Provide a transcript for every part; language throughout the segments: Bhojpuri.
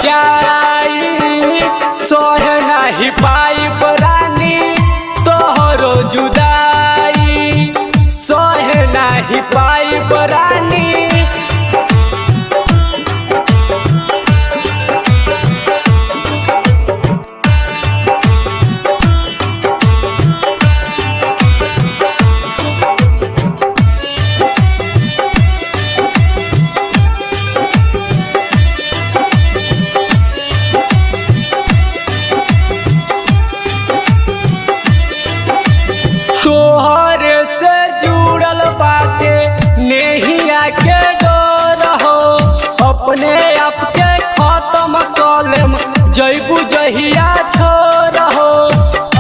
जाई सहे नहीं पाई रानी तोहरो जुदाई सहे नहीं पाई रानी। तोहरे से जुड़ल बाटे नेहिया के डोर हो अपने आप के खत्म कलम जैबू जहिया छोर हो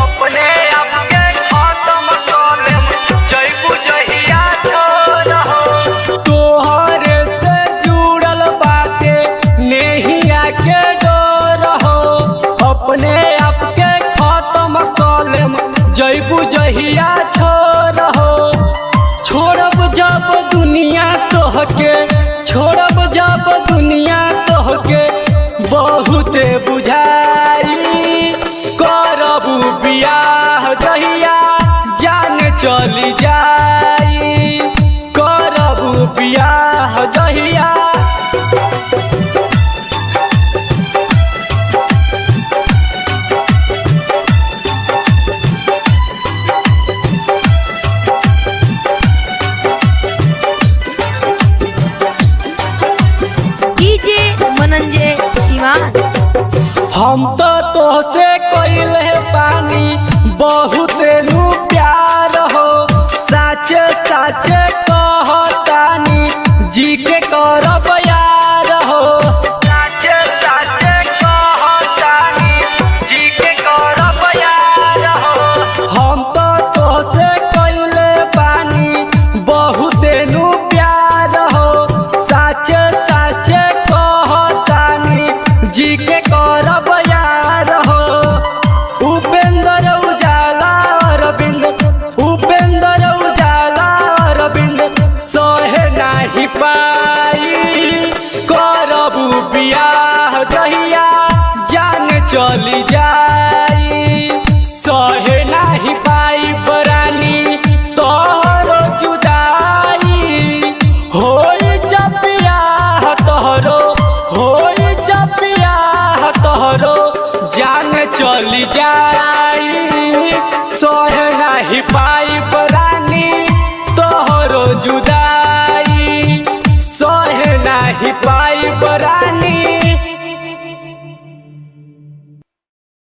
अपने आप के खत्म कलम जैबू जहिया छोर हो। तोहरे से जुड़ल बाटे नेहिया के डोर हो अपने आप के खत्म कलम जैबू जहिया छोड़ हो। छोड़ब जब दुनिया तोहके छोड़ब जब दुनिया तोहके बहुते बुझाई करबू बियाह जहिया जान चली जाई करबू बियाह जहिया। हम तो तोहसे कइले पानी बहुत नु प्यार हो सच सच कहतानी जी के करब यार हो सच सच कहतानी जी के करब यार हो। हम तो तोहसे कइले पानी बहुत नु प्यार हो सच सच कहतानी जी के करब यार हो। उपेंद्र उजाला अरविंद उपेंद्र उजाला अरविंद सहे नहीं पाई करबू बियाह जहिया जान चली जाई सहे नहीं पाई रानी तोहरो जुदाई होई जब बियाह तोहरो होई जब बियाह तोहरो जान चली जाई सहे नहीं पाई रानी तोहरो जुदाई सहे नहीं पाई रानी।